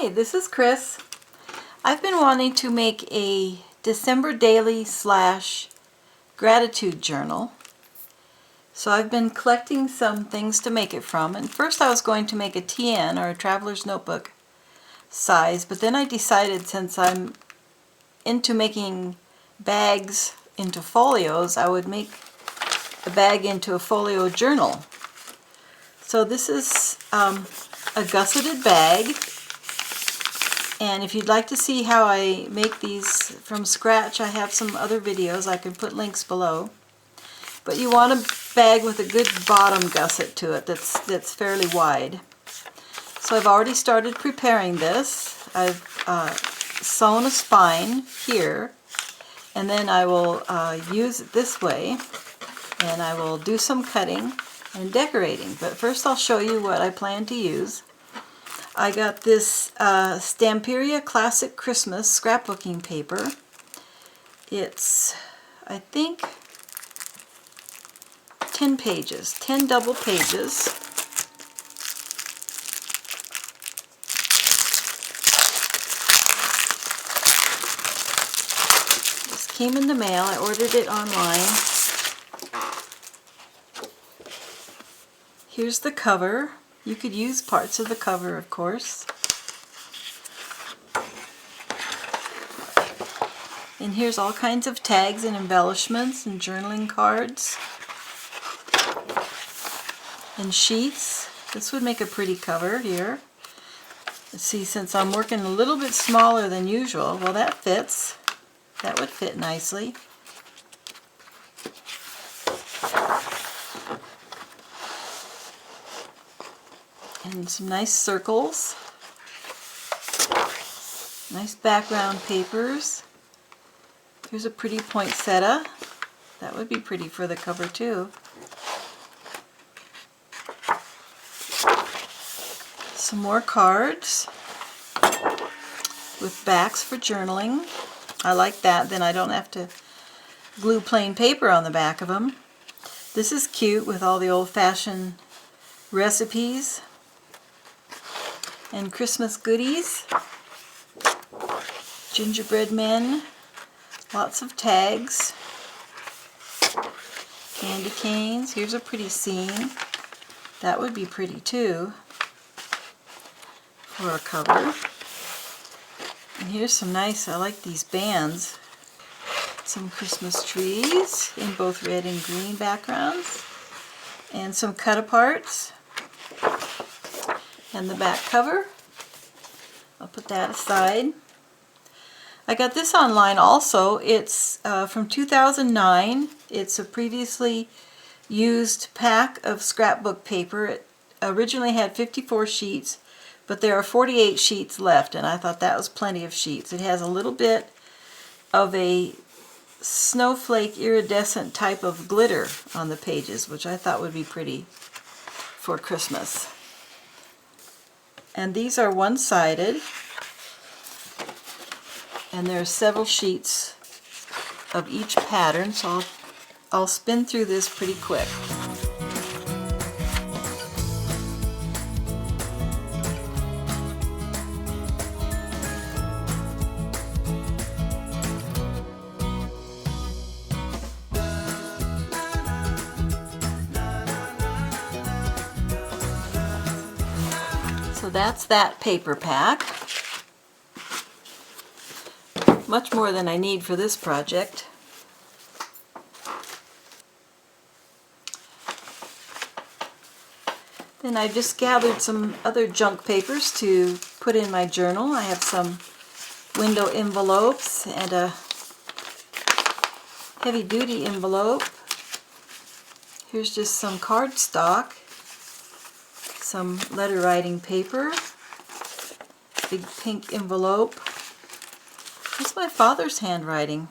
Hi, this is Chris. I've been wanting to make a December daily / gratitude journal. So I've been collecting some things to make it from, and first I was going to make a TN, or a traveler's notebook size, but then I decided, since I'm into making bags into folios, I would make a bag into a folio journal. So this is a gusseted bag, and if you'd like to see how I make these from scratch, I have some other videos. I can put links below. But you want a bag with a good bottom gusset to it that's fairly wide. So I've already started preparing this. I've sewn a spine here, and then I will use it this way, and I will do some cutting and decorating. But first I'll show you what I plan to use. I got this Stamperia Classic Christmas scrapbooking paper. It's, I think, 10 pages, 10 double pages. This came in the mail. I ordered it online. Here's the cover. You could use parts of the cover, of course. And here's all kinds of tags and embellishments and journaling cards and sheets. This would make a pretty cover here. Let's see, since I'm working a little bit smaller than usual, well, that fits. That would fit nicely. And some nice circles, nice background papers. Here's a pretty poinsettia. That would be pretty for the cover too. Some more cards with backs for journaling. I like that, then I don't have to glue plain paper on the back of them. This is cute with all the old-fashioned recipes and Christmas goodies. Gingerbread men, lots of tags, candy canes. Here's a pretty scene. That would be pretty too for a cover. And here's some nice, I like these bands. Some Christmas trees in both red and green backgrounds. And some cut-aparts. And the back cover. I'll put that aside. I got this online also. It's from 2009. It's a previously used pack of scrapbook paper. It originally had 54 sheets, but there are 48 sheets left, and I thought that was plenty of sheets. It has a little bit of a snowflake iridescent type of glitter on the pages, which I thought would be pretty for Christmas. And these are one-sided, and there are several sheets of each pattern, so I'll spin through this pretty quick. So that's that paper pack. Much more than I need for this project. Then I just gathered some other junk papers to put in my journal. I have some window envelopes and a heavy-duty envelope. Here's just some cardstock. Some letter writing paper, big pink envelope. That's my father's handwriting.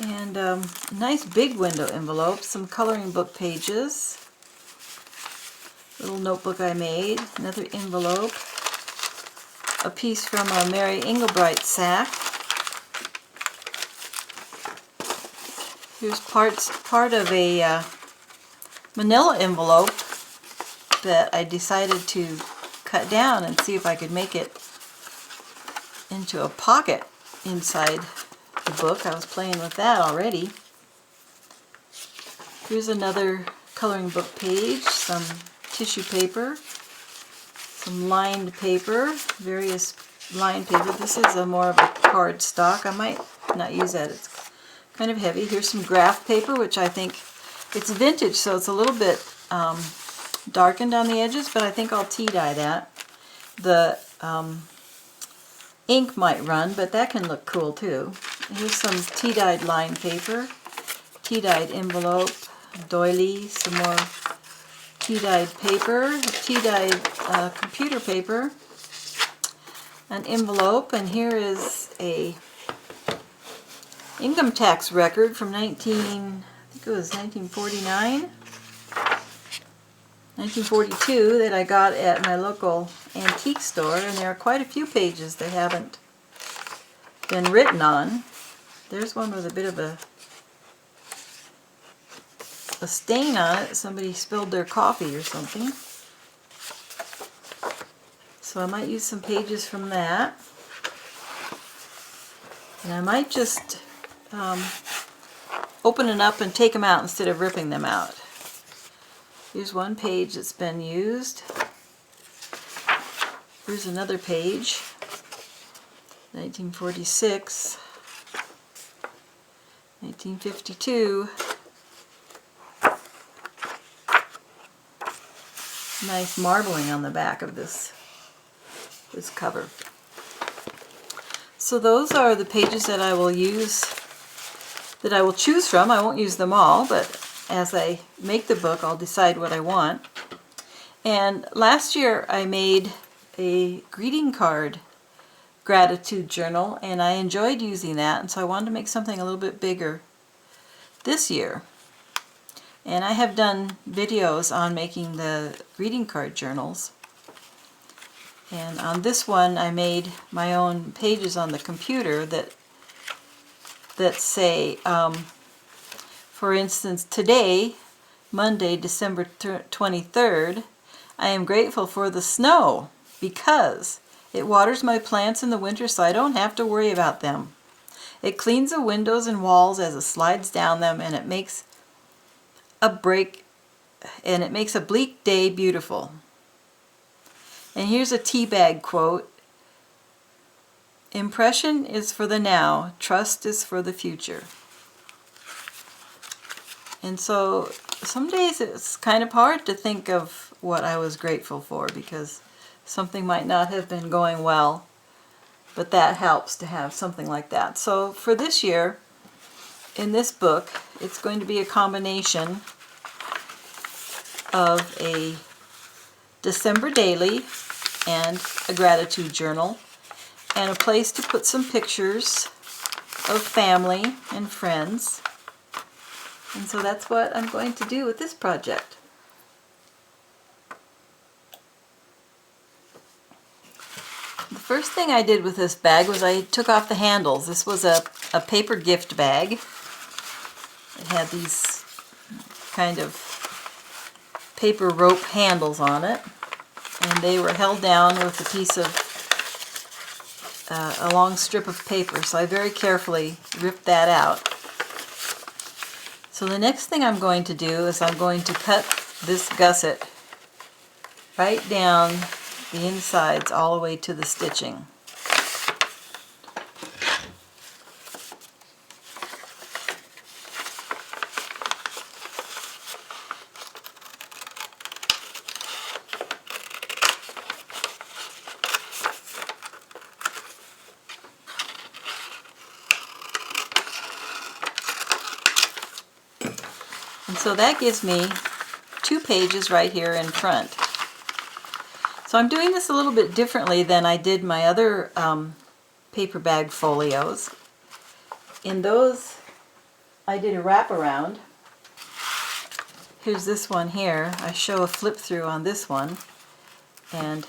And a nice big window envelope, some coloring book pages, little notebook I made, another envelope, a piece from a Mary Englebright sack. Here's part of a manila envelope that I decided to cut down and see if I could make it into a pocket inside the book. I was playing with that already. Here's another coloring book page, some tissue paper, some lined paper, various lined paper. This is a more of a card stock. I might not use that. It's kind of heavy. Here's some graph paper, which I think it's vintage, so it's a little bit darkened on the edges, but I think I'll tea dye that. The ink might run, but that can look cool too. Here's some tea dyed lined paper, tea dyed envelope, doily, some more tea dyed paper, tea dyed computer paper, an envelope, and here is a income tax record from I think it was 1949, 1942 that I got at my local antique store, and there are quite a few pages that haven't been written on. There's one with a bit of a stain on it. Somebody spilled their coffee or something. So I might use some pages from that. And I might just open it up and take them out instead of ripping them out. Here's one page that's been used. Here's another page. 1946. 1952. Nice marbling on the back of this cover. So those are the pages that I will use, that I will choose from. I won't use them all, but as I make the book, I'll decide what I want. And last year I made a greeting card gratitude journal, and I enjoyed using that, and so I wanted to make something a little bit bigger this year. And I have done videos on making the greeting card journals. And on this one I made my own pages on the computer that say, for instance, today, Monday, December 23rd, I am grateful for the snow because it waters my plants in the winter so I don't have to worry about them. It cleans the windows and walls as it slides down them, and it makes a bleak day beautiful. And here's a tea bag quote. Impression is for the now, trust is for the future. And so some days it's kind of hard to think of what I was grateful for because something might not have been going well, but that helps to have something like that. So for this year, in this book, it's going to be a combination of a December daily and a gratitude journal and a place to put some pictures of family and friends. And so that's what I'm going to do with this project. The first thing I did with this bag was I took off the handles. This was a paper gift bag. It had these kind of paper rope handles on it, and they were held down with a piece of a long strip of paper, so I very carefully ripped that out. So the next thing I'm going to do is I'm going to cut this gusset right down the insides all the way to the stitching. And so that gives me 2 pages right here in front. So I'm doing this a little bit differently than I did my other paper bag folios. In those, I did a wraparound. Here's this one here. I show a flip through on this one, and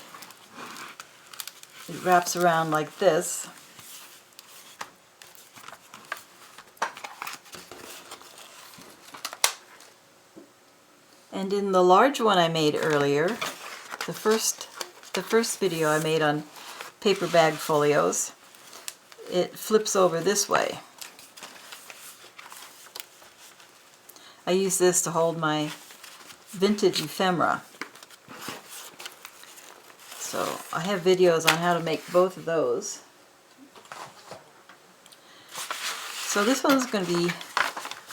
it wraps around like this. And in the large one I made earlier, the first the first video I made on paper bag folios, it flips over this way. I use this to hold my vintage ephemera. So I have videos on how to make both of those. So this one's going to be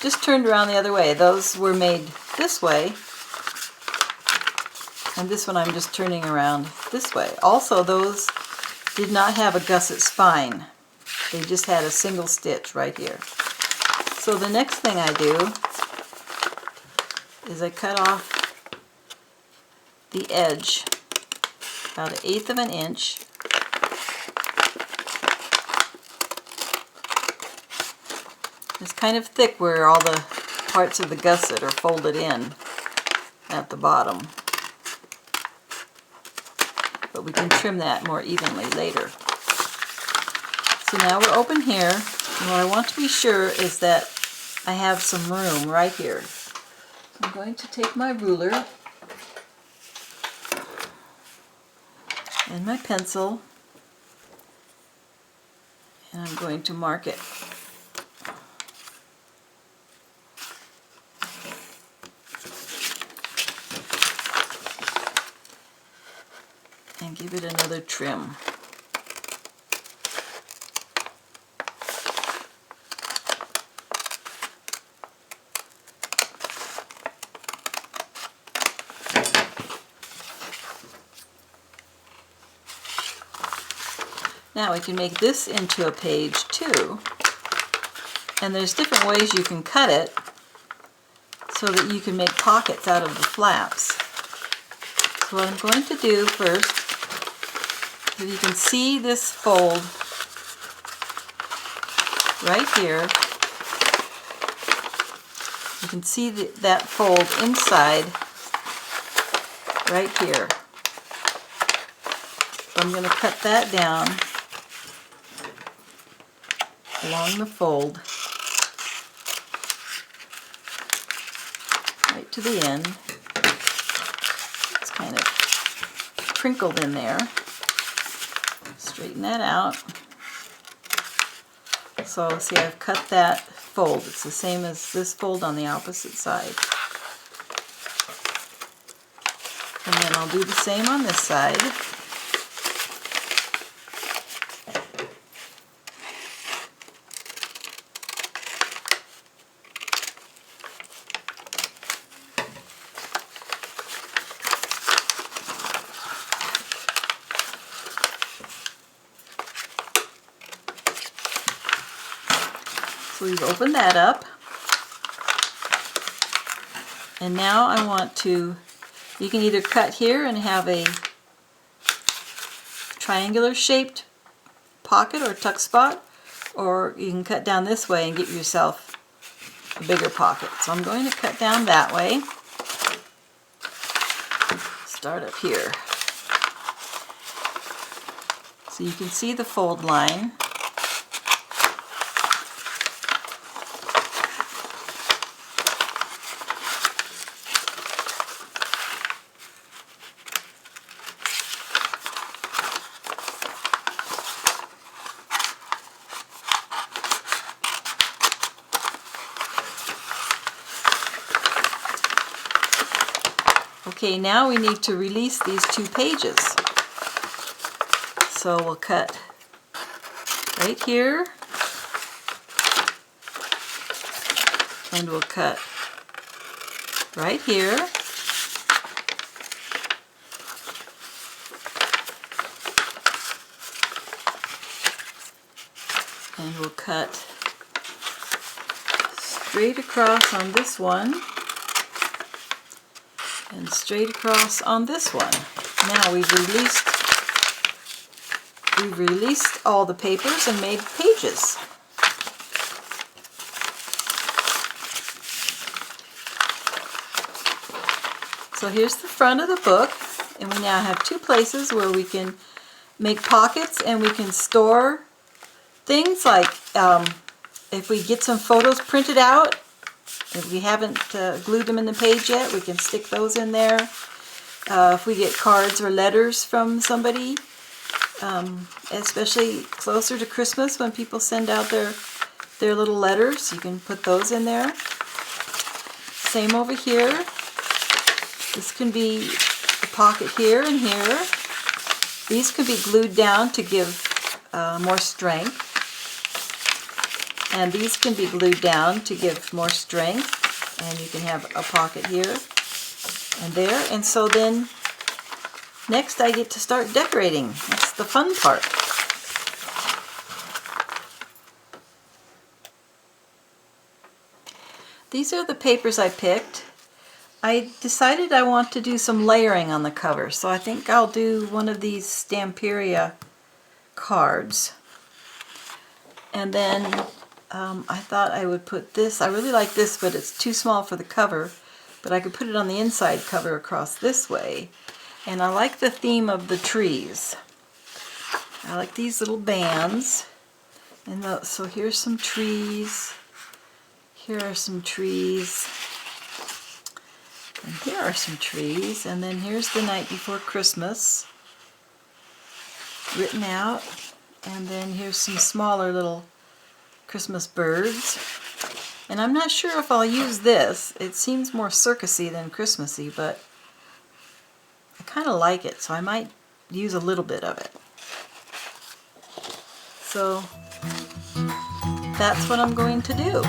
just turned around the other way. Those were made this way, and this one I'm just turning around this way. Also, those did not have a gusset spine. They just had a single stitch right here. So the next thing I do is I cut off the edge about 1/8 of an inch. It's kind of thick where all the parts of the gusset are folded in at the bottom. But we can trim that more evenly later. So now we're open here, and what I want to be sure is that I have some room right here. I'm going to take my ruler and my pencil, and I'm going to mark it. And give it another trim. Now we can make this into a page too, and there's different ways you can cut it so that you can make pockets out of the flaps. So what I'm going to do first, if you can see this fold right here, you can see that fold inside right here. So I'm going to cut that down along the fold right to the end. It's kind of crinkled in there. Straighten that out. So see, I've cut that fold. It's the same as this fold on the opposite side. And then I'll do the same on this side. So we've opened that up, and now I want to, you can either cut here and have a triangular shaped pocket or tuck spot, or you can cut down this way and get yourself a bigger pocket. So I'm going to cut down that way. Start up here. So you can see the fold line. Okay, now we need to release these 2 pages. So we'll cut right here, and we'll cut right here, and we'll cut straight across on this one, and straight across on this one. Now we've released all the papers and made pages. So here's the front of the book, and we now have 2 places where we can make pockets and we can store things like if we get some photos printed out, if we haven't glued them in the page yet, we can stick those in there. if we get cards or letters from somebody, especially closer to Christmas when people send out their little letters. You can put those in there. Same over here. This can be a pocket here and here. These can be glued down to give more strength. And these can be glued down to give more strength. And you can have a pocket here and there. And so then next I get to start decorating. That's the fun part. These are the papers I picked. I decided I want to do some layering on the cover, so I think I'll do one of these Stamperia cards. And then I thought I would put this. I really like this, but it's too small for the cover. But I could put it on the inside cover across this way. And I like the theme of the trees. I like these little bands. And so here's some trees. Here are some trees. And here are some trees. And then here's the night before Christmas written out. And then here's some smaller little Christmas birds. And I'm not sure if I'll use this. It seems more circusy than Christmassy, but I kind of like it, so I might use a little bit of it. So that's what I'm going to do.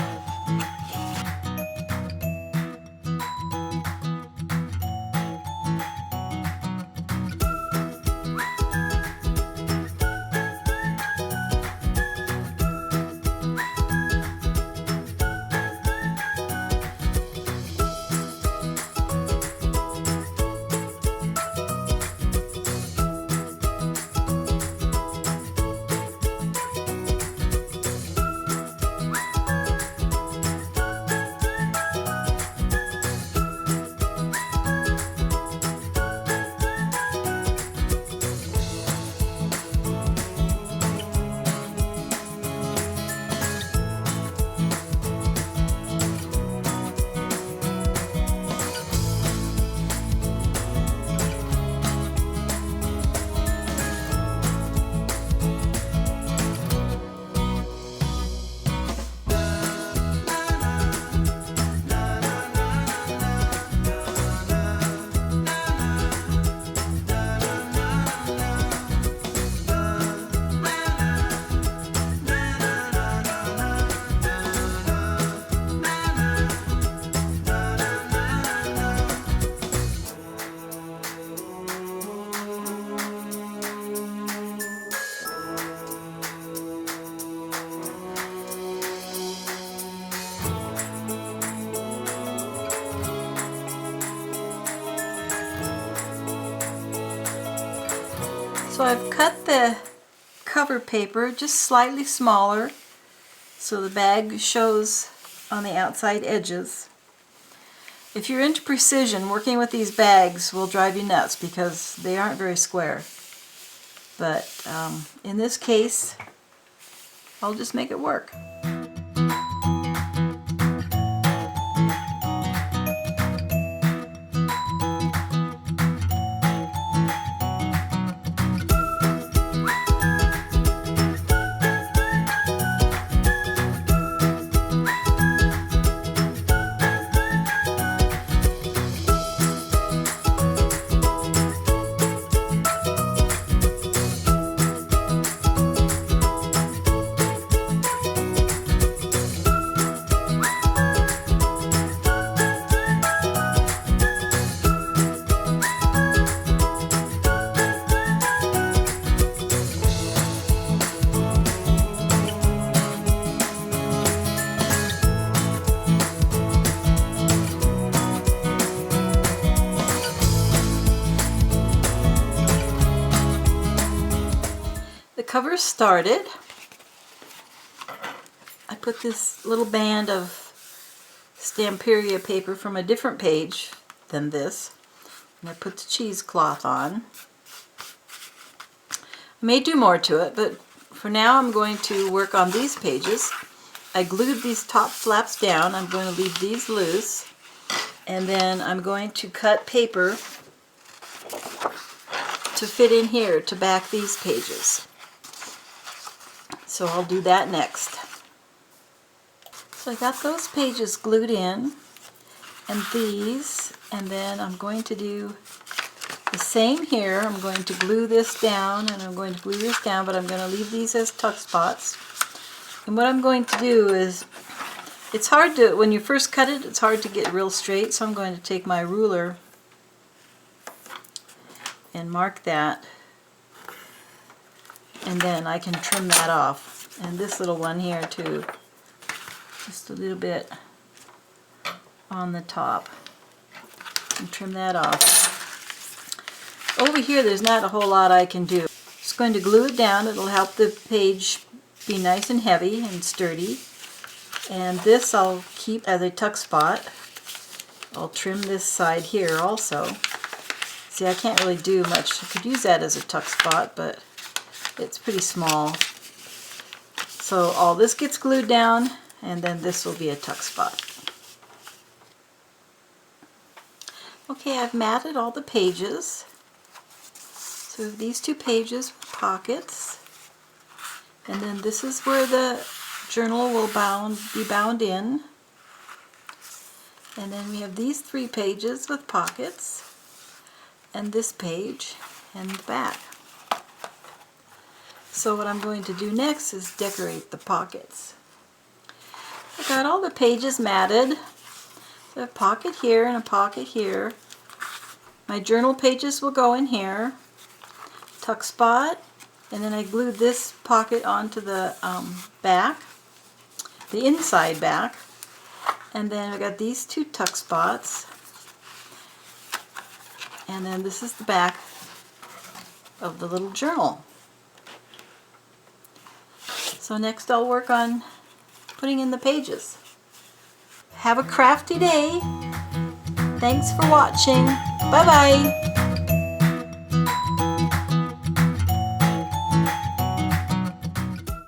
So I've cut the cover paper just slightly smaller so the bag shows on the outside edges. If you're into precision, working with these bags will drive you nuts because they aren't very square. But in this case, I'll just make it work. The cover started. I put this little band of Stamperia paper from a different page than this, and I put the cheesecloth on. I may do more to it, but for now I'm going to work on these pages. I glued these top flaps down. I'm going to leave these loose, and then I'm going to cut paper to fit in here to back these pages. So I'll do that next. So I got those pages glued in, and these, and then I'm going to do the same here. I'm going to glue this down, and I'm going to glue this down, but I'm going to leave these as tuck spots. And what I'm going to do is, it's hard to, when you first cut it, it's hard to get real straight, so I'm going to take my ruler and mark that, and then I can trim that off. And this little one here too, just a little bit on the top, and trim that off. Over here there's not a whole lot I can do. Just going to glue it down. It'll help the page be nice and heavy and sturdy. And this I'll keep as a tuck spot. I'll trim this side here also. See, I can't really do much. I could use that as a tuck spot, but it's pretty small. So all this gets glued down, and then this will be a tuck spot. Okay, I've matted all the pages. So these two pages with pockets, and then this is where the journal will be bound in. And then we have these 3 pages with pockets, and this page and the back. So what I'm going to do next is decorate the pockets. I got all the pages matted. So a pocket here and a pocket here. My journal pages will go in here. Tuck spot, and then I glued this pocket onto the back, the inside back, and then I got these 2 tuck spots, and then this is the back of the little journal. So next I'll work on putting in the pages. Have a crafty day. Thanks for watching. Bye bye.